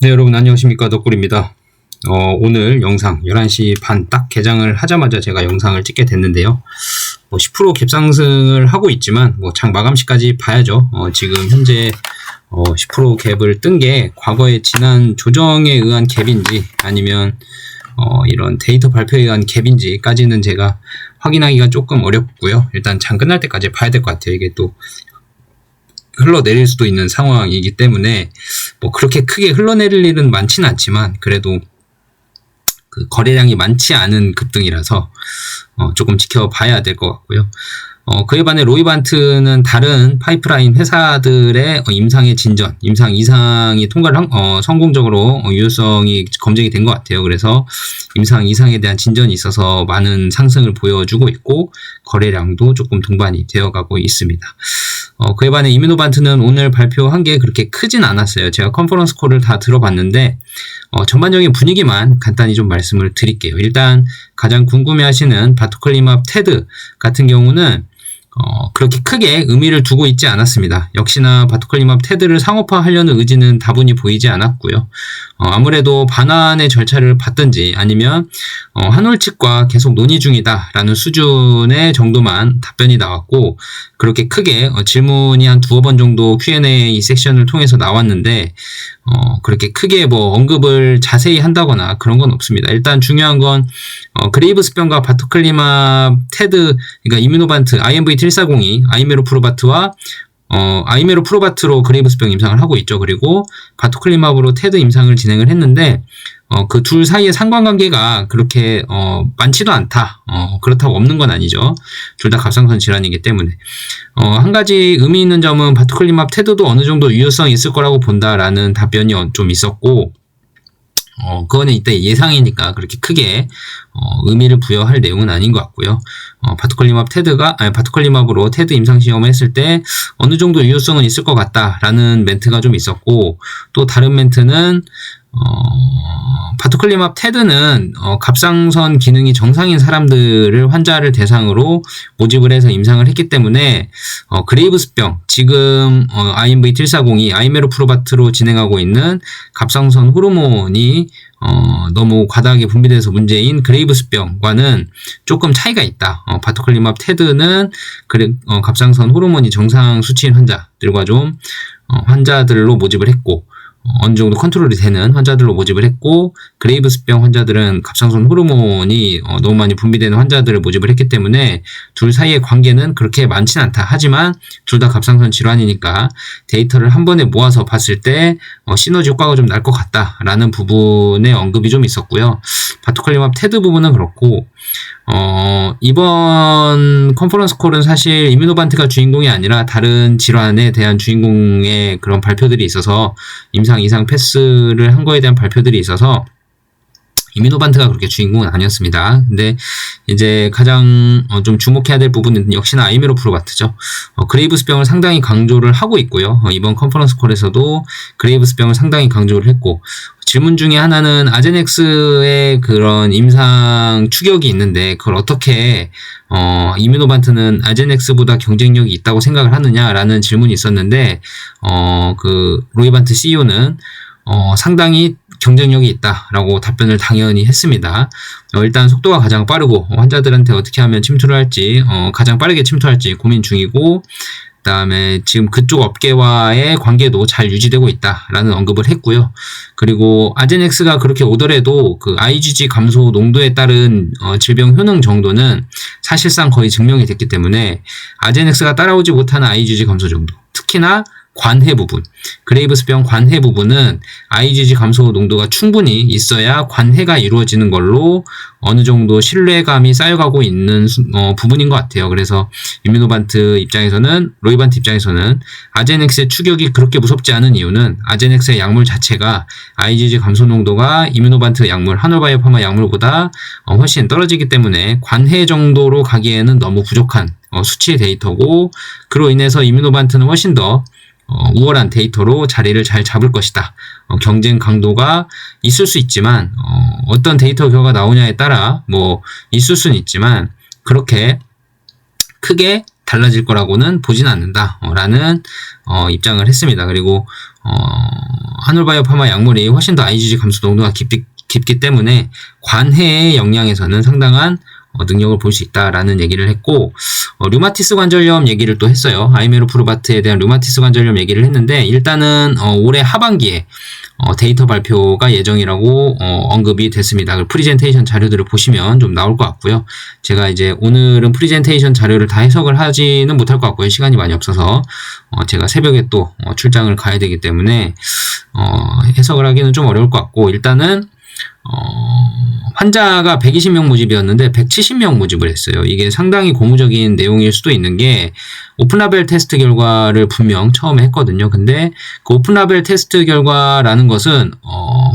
네, 여러분 안녕하십니까, 덕꿀입니다. 오늘 영상 11시 반 딱 개장을 하자마자 제가 영상을 찍게 됐는데요. 10% 갭상승을 하고 있지만 장 마감시까지 봐야죠. 지금 현재 10% 갭을 뜬 게 과거의 지난 조정에 의한 갭인지 아니면 이런 데이터 발표에 의한 갭인지까지는 제가 확인하기가 조금 어렵고요. 일단 장 끝날 때까지 봐야 될 것 같아요. 이게 또 흘러내릴 수도 있는 상황이기 때문에 그렇게 크게 흘러내릴 일은 많지는 않지만 그래도 그 거래량이 많지 않은 급등이라서 조금 지켜봐야 될 것 같고요. 그에 반해 로이반트는 다른 파이프라인 회사들의 임상의 진전, 임상 이상이 통과를 성공적으로 유효성이 검증이 된 것 같아요. 그래서 임상 이상에 대한 진전이 있어서 많은 상승을 보여주고 있고 거래량도 조금 동반이 되어가고 있습니다. 그에 반해 이뮤노반트는 오늘 발표한 게 그렇게 크진 않았어요. 제가 컨퍼런스 콜을 다 들어봤는데 전반적인 분위기만 간단히 좀 말씀을 드릴게요. 일단 가장 궁금해하시는 바토클리맙 테드 같은 경우는 그렇게 크게 의미를 두고 있지 않았습니다. 역시나 바토클리맙 테드를 상업화하려는 의지는 다분히 보이지 않았고요. 아무래도 반환의 절차를 받든지 아니면 한올 측과 계속 논의 중이다라는 수준의 정도만 답변이 나왔고 그렇게 크게 질문이 한 두어 번 정도 Q&A 섹션을 통해서 나왔는데 그렇게 크게 언급을 자세히 한다거나 그런 건 없습니다. 일단 중요한 건 그레이브스병과 바토클리맙 테드, 그러니까 이뮤노반트 IMV-140이 아이메로프로바트와 아이메로프로바트로 그레이브스병 임상을 하고 있죠. 그리고 바토클리맙으로 테드 임상을 진행을 했는데 그 둘 사이의 상관관계가 그렇게 많지도 않다. 그렇다고 없는 건 아니죠. 둘 다 갑상선 질환이기 때문에 한 가지 의미 있는 점은 바토클리맙 테드도 어느 정도 유효성이 있을 거라고 본다라는 답변이 좀 있었고 그거는 이때 예상이니까 그렇게 크게 의미를 부여할 내용은 아닌 것 같고요. 바토클리맙으로 테드 임상 시험을 했을 때 어느 정도 유효성은 있을 것 같다라는 멘트가 좀 있었고 또 다른 멘트는 바토클리맙 테드는 갑상선 기능이 정상인 사람들을 환자를 대상으로 모집을 해서 임상을 했기 때문에 그레이브스병, 지금 IMV-140이 아이메로프로바트로 진행하고 있는 갑상선 호르몬이 너무 과다하게 분비돼서 문제인 그레이브스병과는 조금 차이가 있다. 바토클리맙 테드는 갑상선 호르몬이 정상 수치인 환자들과 좀 환자들로 모집을 했고 어느 정도 컨트롤이 되는 환자들로 모집을 했고 그레이브스병 환자들은 갑상선 호르몬이 너무 많이 분비되는 환자들을 모집을 했기 때문에 둘 사이의 관계는 그렇게 많지는 않다. 하지만 둘 다 갑상선 질환이니까 데이터를 한 번에 모아서 봤을 때 시너지 효과가 좀 날 것 같다라는 부분에 언급이 좀 있었고요. 바토클리맙 테드 부분은 그렇고 이번 컨퍼런스 콜은 사실 이뮤노반트가 주인공이 아니라 다른 질환에 대한 주인공의 그런 발표들이 있어서 임상 이상 패스를 한 거에 대한 발표들이 있어서 이뮤노반트가 그렇게 주인공은 아니었습니다. 근데 이제 가장 좀 주목해야 될 부분은 역시나 아이메로프로바트죠. 그레이브스병을 상당히 강조를 하고 있고요. 이번 컨퍼런스 콜에서도 그레이브스병을 상당히 강조를 했고 질문 중에 하나는 아제넥스의 그런 임상 추격이 있는데 그걸 어떻게 이뮤노반트는 아제넥스보다 경쟁력이 있다고 생각을 하느냐라는 질문이 있었는데 그 로이반트 CEO는 상당히 경쟁력이 있다라고 답변을 당연히 했습니다. 일단 속도가 가장 빠르고 환자들한테 어떻게 하면 침투를 할지 가장 빠르게 침투할지 고민 중이고 그 다음에 지금 그쪽 업계와의 관계도 잘 유지되고 있다라는 언급을 했고요. 그리고 아제넥스가 그렇게 오더라도 그 IgG 감소 농도에 따른 질병 효능 정도는 사실상 거의 증명이 됐기 때문에 아제넥스가 따라오지 못하는 IgG 감소 정도, 특히나 관해 부분, 그레이브스병 관해 부분은 IgG 감소 농도가 충분히 있어야 관해가 이루어지는 걸로 어느 정도 신뢰감이 쌓여가고 있는 부분인 것 같아요. 그래서 이뮤노반트 입장에서는, 로이반트 입장에서는 아제넥스의 추격이 그렇게 무섭지 않은 이유는 아제넥스의 약물 자체가 IgG 감소 농도가 이뮤노반트 약물, 한올바이오파마 약물보다 훨씬 떨어지기 때문에 관해 정도로 가기에는 너무 부족한 수치의 데이터고 그로 인해서 이뮤노반트는 훨씬 더 우월한 데이터로 자리를 잘 잡을 것이다. 경쟁 강도가 있을 수 있지만 어떤 데이터 결과가 나오냐에 따라 있을 수는 있지만 그렇게 크게 달라질 거라고는 보진 않는다 라는 입장을 했습니다. 그리고 한올바이오 파마 약물이 훨씬 더 IgG 감소 농도가 깊기 때문에 관해의 영양에서는 상당한 능력을 볼 수 있다라는 얘기를 했고, 류마티스 관절염 얘기를 또 했어요. 아이메로프로바트에 대한 류마티스 관절염 얘기를 했는데, 일단은 올해 하반기에 데이터 발표가 예정이라고 언급이 됐습니다. 그 프리젠테이션 자료들을 보시면 좀 나올 것 같고요. 제가 이제 오늘은 프리젠테이션 자료를 다 해석을 하지는 못할 것 같고요. 시간이 많이 없어서 제가 새벽에 또 출장을 가야 되기 때문에 해석을 하기는 좀 어려울 것 같고, 일단은 환자가 120명 모집이었는데 170명 모집을 했어요. 이게 상당히 고무적인 내용일 수도 있는 게, 오픈라벨 테스트 결과를 분명 처음에 했거든요. 근데 그 오픈라벨 테스트 결과라는 것은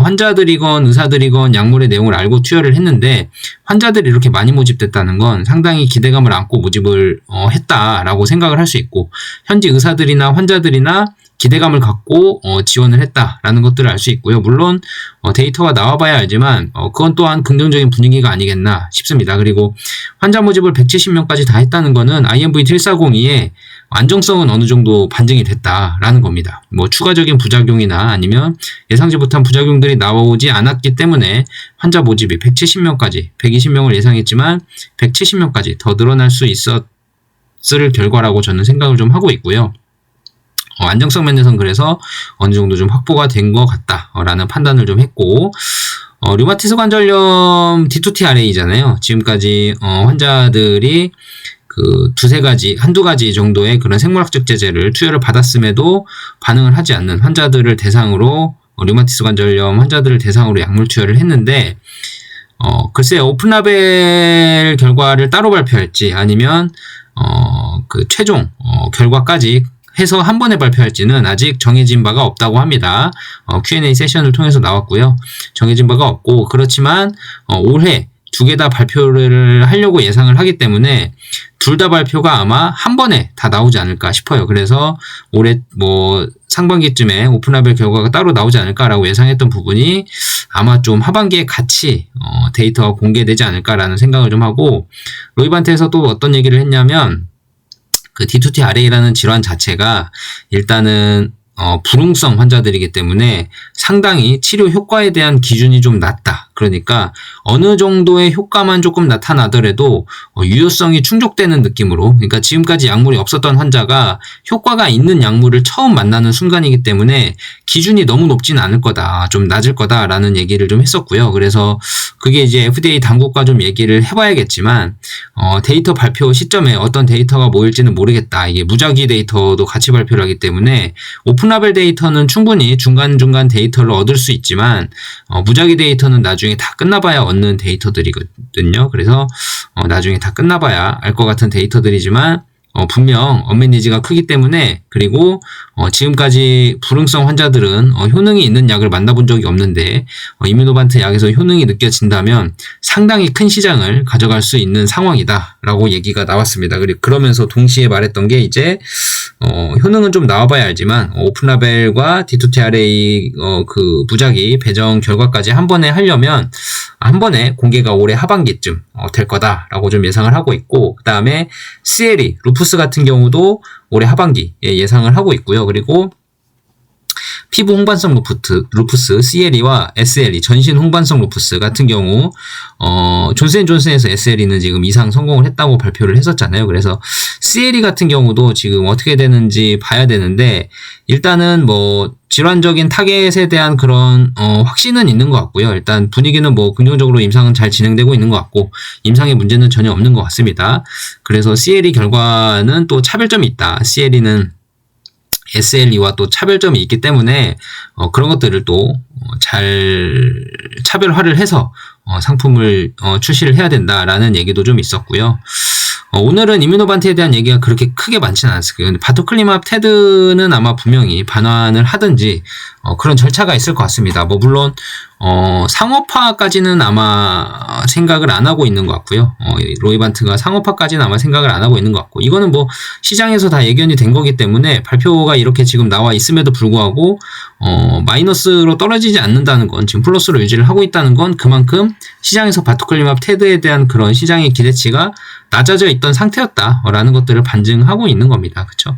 환자들이건 의사들이건 약물의 내용을 알고 투여를 했는데, 환자들이 이렇게 많이 모집됐다는 건 상당히 기대감을 안고 모집을 했다라고 생각을 할 수 있고, 현지 의사들이나 환자들이나 기대감을 갖고 지원을 했다라는 것들을 알 수 있고요. 물론 데이터가 나와봐야 알지만 그건 또한 긍정적인 분위기가 아니겠나 싶습니다. 그리고 환자 모집을 170명까지 다 했다는 거는 IMV1402의 안정성은 어느 정도 반증이 됐다라는 겁니다. 뭐 추가적인 부작용이나 아니면 예상치 못한 부작용들이 나오지 않았기 때문에 환자 모집이 170명까지, 120명을 예상했지만 170명까지 더 늘어날 수 있었을 결과라고 저는 생각을 좀 하고 있고요. 안정성 면에서는 그래서 어느 정도 좀 확보가 된 것 같다라는 판단을 좀 했고, 류마티스 관절염 D2T-RA잖아요. 지금까지 환자들이 그 한두 가지 정도의 그런 생물학적 제제를 투여를 받았음에도 반응을 하지 않는 환자들을 대상으로, 류마티스 관절염 환자들을 대상으로 약물 투여를 했는데, 글쎄 오픈라벨 결과를 따로 발표할지 아니면 그 최종 결과까지 해서 한 번에 발표할지는 아직 정해진 바가 없다고 합니다. Q&A 세션을 통해서 나왔고요. 정해진 바가 없고, 그렇지만 올해 두 개 다 발표를 하려고 예상을 하기 때문에 둘 다 발표가 아마 한 번에 다 나오지 않을까 싶어요. 그래서 올해 뭐 상반기쯤에 오픈라벨 결과가 따로 나오지 않을까라고 예상했던 부분이 아마 좀 하반기에 같이 데이터가 공개되지 않을까라는 생각을 좀 하고, 로이반트에서 또 어떤 얘기를 했냐면, 그 D2T-RA라는 질환 자체가 일단은 불응성 환자들이기 때문에 상당히 치료 효과에 대한 기준이 좀 낮다. 그러니까 어느 정도의 효과만 조금 나타나더라도 유효성이 충족되는 느낌으로, 그러니까 지금까지 약물이 없었던 환자가 효과가 있는 약물을 처음 만나는 순간이기 때문에 기준이 너무 높지는 않을 거다, 좀 낮을 거다라는 얘기를 좀 했었고요. 그래서 그게 이제 FDA 당국과 좀 얘기를 해봐야겠지만, 데이터 발표 시점에 어떤 데이터가 모일지는 모르겠다. 이게 무작위 데이터도 같이 발표를 하기 때문에 오픈라벨 데이터는 충분히 중간중간 데이터를 얻을 수 있지만, 무작위 데이터는 나중에 다 끝나봐야 얻는 데이터들이거든요. 그래서 나중에 다 끝나봐야 알 것 같은 데이터들이지만, 분명 언맷 니즈가 크기 때문에, 그리고 지금까지 불응성 환자들은 효능이 있는 약을 만나본 적이 없는데 이뮤노반트 약에서 효능이 느껴진다면 상당히 큰 시장을 가져갈 수 있는 상황이다 라고 얘기가 나왔습니다. 그러면서 동시에 말했던 게, 이제 효능은 좀 나와봐야 알지만 오픈라벨과 D2T-RA 그 무작위 배정 결과까지 한 번에 하려면 한 번에 공개가 올해 하반기쯤 될 거다라고 좀 예상을 하고 있고, 그 다음에 CLE, 루푸스 같은 경우도 올해 하반기에 예상을 하고 있고요. 그리고 피부 홍반성 루푸스 CLE와 SLE, 전신 홍반성 루푸스 같은 경우 존슨앤존슨에서 SLE는 지금 이상 성공을 했다고 발표를 했었잖아요. 그래서 CLE 같은 경우도 지금 어떻게 되는지 봐야 되는데, 일단은 뭐 질환적인 타겟에 대한 그런 확신은 있는 것 같고요. 일단 분위기는 뭐 긍정적으로 임상은 잘 진행되고 있는 것 같고, 임상의 문제는 전혀 없는 것 같습니다. 그래서 CLE 결과는 또 차별점이 있다. CLE는 SLE와 또 차별점이 있기 때문에 그런 것들을 또 잘 차별화를 해서 상품을 출시를 해야 된다라는 얘기도 좀 있었고요. 오늘은 이뮤노반트에 대한 얘기가 그렇게 크게 많지는 않았을 거예요. 근데 바토클리맙 테드는 아마 분명히 반환을 하든지 그런 절차가 있을 것 같습니다. 뭐 물론 상업화까지는 아마 생각을 안 하고 있는 것 같고요. 로이반트가 상업화까지는 아마 생각을 안 하고 있는 것 같고, 이거는 뭐 시장에서 다 예견이 된 거기 때문에 발표가 이렇게 지금 나와 있음에도 불구하고 마이너스로 떨어지지 않는다는 건, 지금 플러스로 유지를 하고 있다는 건 그만큼 시장에서 바토클리맙 테드에 대한 그런 시장의 기대치가 낮아져 있던 상태였다라는 것들을 반증하고 있는 겁니다. 그쵸?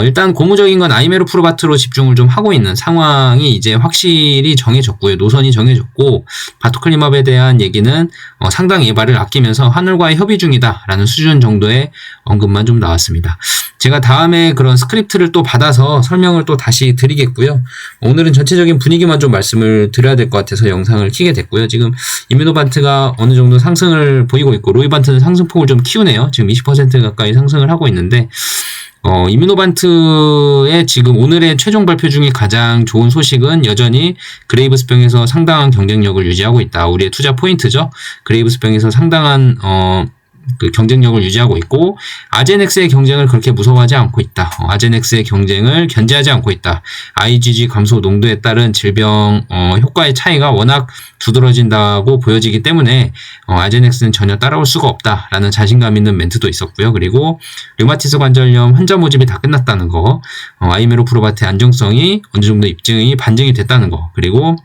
일단 고무적인 건 아이메로프로바트로 집중을 좀 하고 있는 상황이 이제 확실히 정해졌고요. 노선이 정해졌고, 바토클리맙에 대한 얘기는 상당히 예발을 아끼면서 하늘과의 협의 중이다라는 수준 정도의 언급만 좀 나왔습니다. 제가 다음에 그런 스크립트를 또 받아서 설명을 또 다시 드리겠고요. 오늘은 전체적인 분위기만 좀 말씀을 드려야 될 것 같아서 영상을 켜게 됐고요. 지금 이뮤노반트가 어느 정도 상승을 보이고 있고, 로이반트는 상승폭을 좀 키우네요. 지금 20% 가까이 상승을 하고 있는데, 이뮤노반트의 지금 오늘의 최종 발표 중에 가장 좋은 소식은 여전히 그레이브스병에서 상당한 경쟁력을 유지하고 있다. 우리의 투자 포인트죠. 그레이브스병에서 상당한 그 경쟁력을 유지하고 있고, 아제넥스의 경쟁을 그렇게 무서워하지 않고 있다. 아제넥스의 경쟁을 견제하지 않고 있다. IgG 감소 농도에 따른 질병 효과의 차이가 워낙 두드러진다고 보여지기 때문에 아제넥스는 전혀 따라올 수가 없다라는 자신감 있는 멘트도 있었고요. 그리고 류마티스 관절염 환자 모집이 다 끝났다는 거, 아이메로프로바트의 안정성이 어느 정도 반증이 됐다는 거, 그리고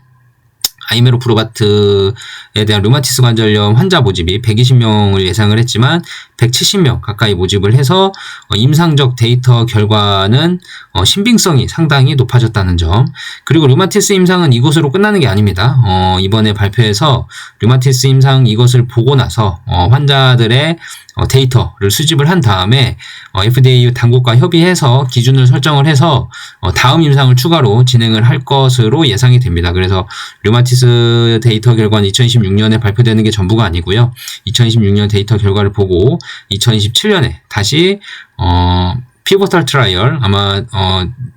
아이메로프로바트에 대한 류마티스 관절염 환자 모집이 120명을 예상을 했지만 170명 가까이 모집을 해서 임상적 데이터 결과는 신빙성이 상당히 높아졌다는 점, 그리고 류마티스 임상은 이것으로 끝나는 게 아닙니다. 이번에 발표에서 류마티스 임상 이것을 보고 나서 환자들의 데이터를 수집을 한 다음에 FDA 당국과 협의해서 기준을 설정을 해서 다음 임상을 추가로 진행을 할 것으로 예상이 됩니다. 그래서 류마티스 데이터 결과는 2026년에 발표되는 게 전부가 아니고요. 2026년 데이터 결과를 보고 2027년에 다시 피보탈 트라이얼, 아마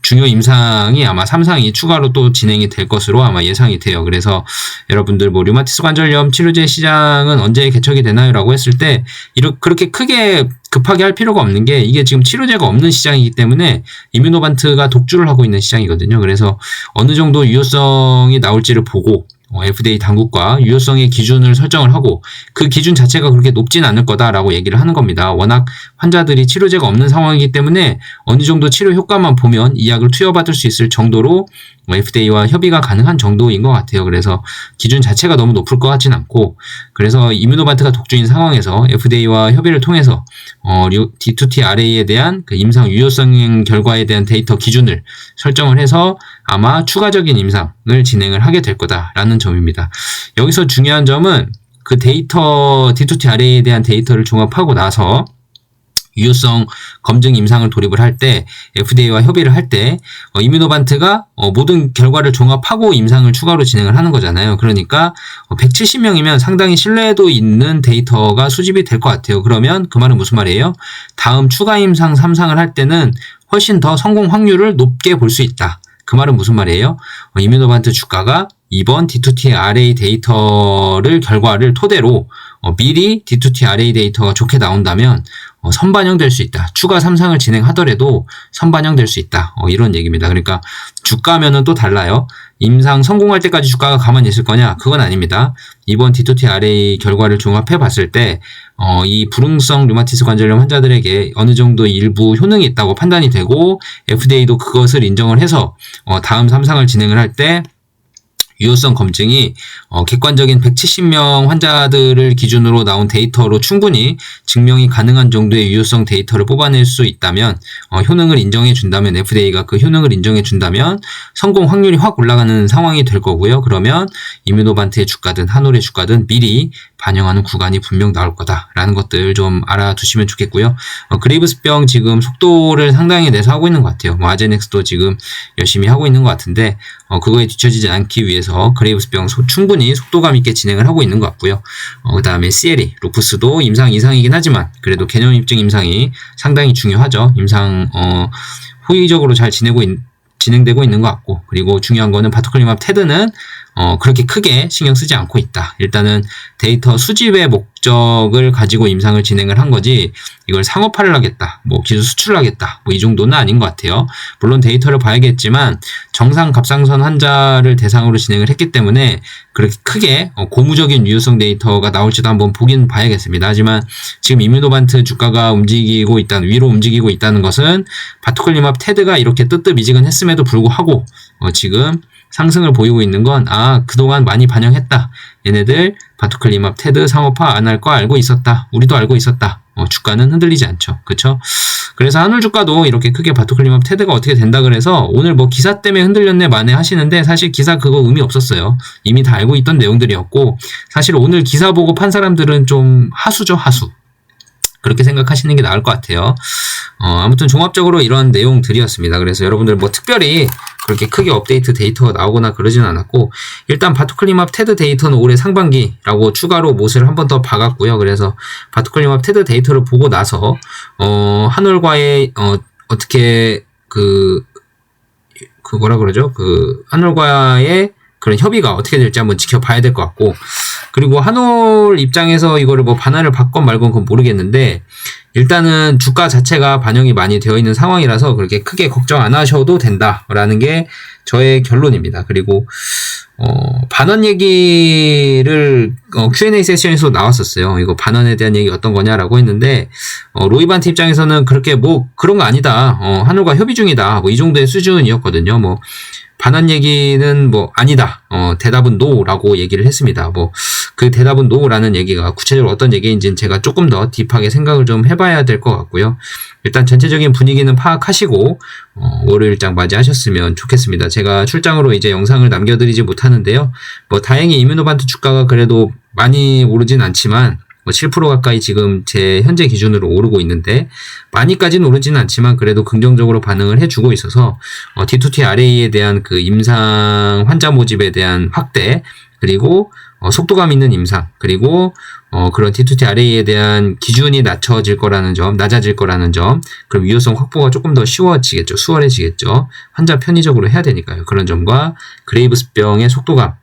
중요 임상이 아마 3상이 추가로 또 진행이 될 것으로 아마 예상이 돼요. 그래서 여러분들 뭐 류마티스 관절염 치료제 시장은 언제 개척이 되나요? 라고 했을 때 그렇게 크게 급하게 할 필요가 없는 게, 이게 지금 치료제가 없는 시장이기 때문에 이뮤노반트가 독주를 하고 있는 시장이거든요. 그래서 어느 정도 유효성이 나올지를 보고 FDA 당국과 유효성의 기준을 설정을 하고, 그 기준 자체가 그렇게 높진 않을 거다라고 얘기를 하는 겁니다. 워낙 환자들이 치료제가 없는 상황이기 때문에 어느 정도 치료 효과만 보면 이 약을 투여받을 수 있을 정도로 FDA와 협의가 가능한 정도인 것 같아요. 그래서 기준 자체가 너무 높을 것 같진 않고, 그래서 이뮤노반트가 독주인 상황에서 FDA와 협의를 통해서 D2T-RA에 대한 그 임상 유효성 결과에 대한 데이터 기준을 설정을 해서 아마 추가적인 임상을 진행을 하게 될 거다라는 점입니다. 여기서 중요한 점은 그 데이터, D2T-RA에 대한 데이터를 종합하고 나서 유효성 검증 임상을 돌입을 할 때, FDA와 협의를 할 때 이뮤노반트가 모든 결과를 종합하고 임상을 추가로 진행을 하는 거잖아요. 그러니까 170명이면 상당히 신뢰도 있는 데이터가 수집이 될 것 같아요. 그러면 그 말은 무슨 말이에요? 다음 추가 임상 3상을 할 때는 훨씬 더 성공 확률을 높게 볼 수 있다. 그 말은 무슨 말이에요? 이뮤노반트 주가가 이번 D2T-RA 데이터를 결과를 토대로 미리 D2T-RA 데이터가 좋게 나온다면 선반영될 수 있다. 추가 3상을 진행하더라도 선반영될 수 있다. 이런 얘기입니다. 그러니까 주가면은 또 달라요. 임상 성공할 때까지 주가가 가만히 있을 거냐? 그건 아닙니다. 이번 D2T-RA 결과를 종합해 봤을 때 이 불응성 류마티스 관절염 환자들에게 어느 정도 일부 효능이 있다고 판단이 되고, FDA도 그것을 인정을 해서 다음 3상을 진행을 할 때 유효성 검증이 객관적인 170명 환자들을 기준으로 나온 데이터로 충분히 증명이 가능한 정도의 유효성 데이터를 뽑아낼 수 있다면, 효능을 인정해 준다면, FDA가 그 효능을 인정해 준다면 성공 확률이 확 올라가는 상황이 될 거고요. 그러면 이뮤노반트의 주가든 한올의 주가든 미리 반영하는 구간이 분명 나올 거다라는 것들 좀 알아두시면 좋겠고요. 그레이브스병 지금 속도를 상당히 내서 하고 있는 것 같아요. 아제넥스도 지금 열심히 하고 있는 것 같은데, 그거에 뒤처지지 않기 위해서 그레이브스병 충분히 속도감 있게 진행을 하고 있는 것 같고요. 그 다음에 CLE, 루푸스도 임상 이상이긴 하지만 그래도 개념 입증 임상이 상당히 중요하죠. 임상 호의적으로 잘 진행되고 있는 것 같고, 그리고 중요한 거는 바토클리맙 테드는 그렇게 크게 신경 쓰지 않고 있다. 일단은 데이터 수집의 목적을 가지고 임상을 진행을 한 거지, 이걸 상업화를 하겠다, 뭐 기술 수출을 하겠다, 뭐 이 정도는 아닌 것 같아요. 물론 데이터를 봐야겠지만 정상 갑상선 환자를 대상으로 진행을 했기 때문에 그렇게 크게 고무적인 유효성 데이터가 나올지도 한번 보긴 봐야겠습니다. 하지만 지금 이뮤노반트 주가가 위로 움직이고 있다는 것은 바토클리맙 테드가 이렇게 뜨뜻미지근했음에도 불구하고 지금 상승을 보이고 있는 건, 그동안 많이 반영했다. 얘네들 바토클리맙, 테드 상업화 안 할 거 알고 있었다. 우리도 알고 있었다. 주가는 흔들리지 않죠. 그쵸? 그래서 한울 주가도 이렇게 크게 바토클리맙, 테드가 어떻게 된다 그래서 오늘 뭐 기사 때문에 흔들렸네 만에 하시는데 사실 기사 그거 의미 없었어요. 이미 다 알고 있던 내용들이었고 사실 오늘 기사 보고 판 사람들은 좀 하수죠, 하수. 그렇게 생각하시는 게 나을 것 같아요. 아무튼 종합적으로 이런 내용들이었습니다. 그래서 여러분들 뭐 특별히 그렇게 크게 업데이트 데이터가 나오거나 그러진 않았고 일단 바토클리맙 테드 데이터는 올해 상반기라고 추가로 못을 한 번 더 박았고요. 그래서 바토클리맙 테드 데이터를 보고 나서 한올과의 어떻게 뭐라 그러죠? 한올과의 그런 협의가 어떻게 될지 한번 지켜봐야 될 것 같고 그리고 한올 입장에서 이거를 뭐 반환을 받건 말건 그건 모르겠는데 일단은 주가 자체가 반영이 많이 되어 있는 상황이라서 그렇게 크게 걱정 안 하셔도 된다라는 게 저의 결론입니다. 그리고 반환 얘기를 Q&A 세션에서 나왔었어요. 이거 반환에 대한 얘기 어떤 거냐라고 했는데 로이반트 입장에서는 그렇게 뭐 그런 거 아니다. 한올과 협의 중이다. 뭐 이 정도의 수준이었거든요. 뭐 반환 얘기는 뭐 아니다. 대답은 no라고 얘기를 했습니다. 뭐 그 대답은 no라는 얘기가 구체적으로 어떤 얘기인지는 제가 조금 더 딥하게 생각을 좀 해봐야 될 것 같고요. 일단 전체적인 분위기는 파악하시고 월요일장 맞이하셨으면 좋겠습니다. 제가 출장으로 이제 영상을 남겨드리지 못하는데요. 뭐 다행히 이뮤노반트 주가가 그래도 많이 오르진 않지만 7% 가까이 지금 제 현재 기준으로 오르고 있는데 많이까지는 오르지는 않지만 그래도 긍정적으로 반응을 해주고 있어서 D2T RA에 대한 그 임상 환자 모집에 대한 확대 그리고 속도감 있는 임상 그리고 그런 D2T RA에 대한 기준이 낮아질 거라는 점 그럼 유효성 확보가 조금 더 쉬워지겠죠. 수월해지겠죠. 환자 편의적으로 해야 되니까요. 그런 점과 그레이브스병의 속도감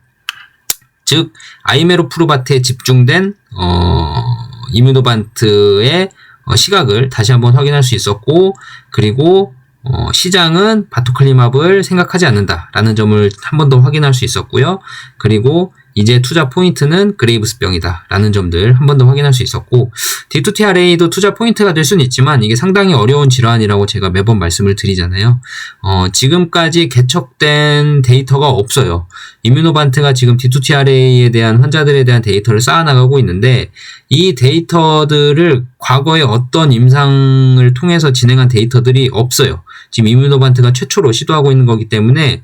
즉 아이메로프루바트에 집중된 이뮤노반트의 시각을 다시 한번 확인할 수 있었고 그리고 시장은 바토클리맙을 생각하지 않는다라는 점을 한 번 더 확인할 수 있었고요. 그리고 이제 투자 포인트는 그레이브스병이다 라는 점들 한 번 더 확인할 수 있었고 D2TRA도 투자 포인트가 될 수는 있지만 이게 상당히 어려운 질환이라고 제가 매번 말씀을 드리잖아요. 지금까지 개척된 데이터가 없어요. 이뮤노반트가 지금 D2TRA에 대한 환자들에 대한 데이터를 쌓아나가고 있는데 이 데이터들을 과거에 어떤 임상을 통해서 진행한 데이터들이 없어요. 지금 이뮤노반트가 최초로 시도하고 있는 거기 때문에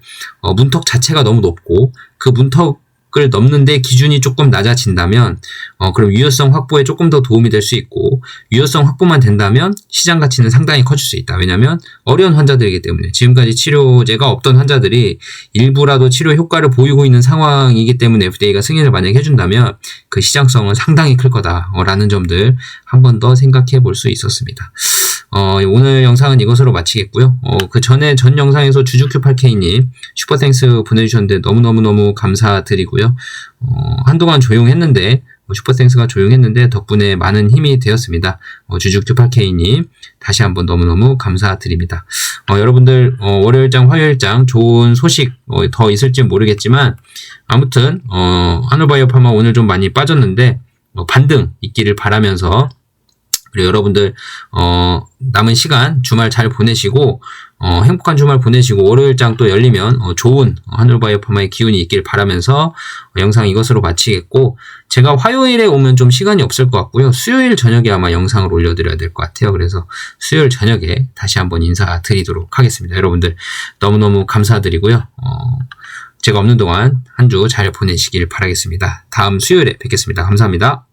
문턱 자체가 너무 높고 그 문턱을 넘는데 기준이 조금 낮아진다면 그럼 유효성 확보에 조금 더 도움이 될 수 있고 유효성 확보만 된다면 시장 가치는 상당히 커질 수 있다. 왜냐하면 어려운 환자들이기 때문에 지금까지 치료제가 없던 환자들이 일부라도 치료 효과를 보이고 있는 상황이기 때문에 FDA가 승인을 만약에 해준다면 그 시장성은 상당히 클 거다라는 점들 한 번 더 생각해 볼 수 있었습니다. 오늘 영상은 이것으로 마치겠고요. 그 전에 전 영상에서 주주큐8K님 슈퍼땡스 보내주셨는데 너무너무 감사드리고요. 한동안 조용했는데 슈퍼땡스가 조용했는데 덕분에 많은 힘이 되었습니다. 주주큐8K님 다시 한번 너무너무 감사드립니다. 여러분들 월요일장 화요일장 좋은 소식 더 있을지 모르겠지만 아무튼 한올바이오파마 오늘 좀 많이 빠졌는데 반등 있기를 바라면서 그리고 여러분들 남은 시간 주말 잘 보내시고 행복한 주말 보내시고 월요일장 또 열리면 좋은 한올바이오파마의 기운이 있길 바라면서 영상 이것으로 마치겠고 제가 화요일에 오면 좀 시간이 없을 것 같고요. 수요일 저녁에 아마 영상을 올려드려야 될 것 같아요. 그래서 수요일 저녁에 다시 한번 인사드리도록 하겠습니다. 여러분들 너무너무 감사드리고요. 제가 없는 동안 한 주 잘 보내시길 바라겠습니다. 다음 수요일에 뵙겠습니다. 감사합니다.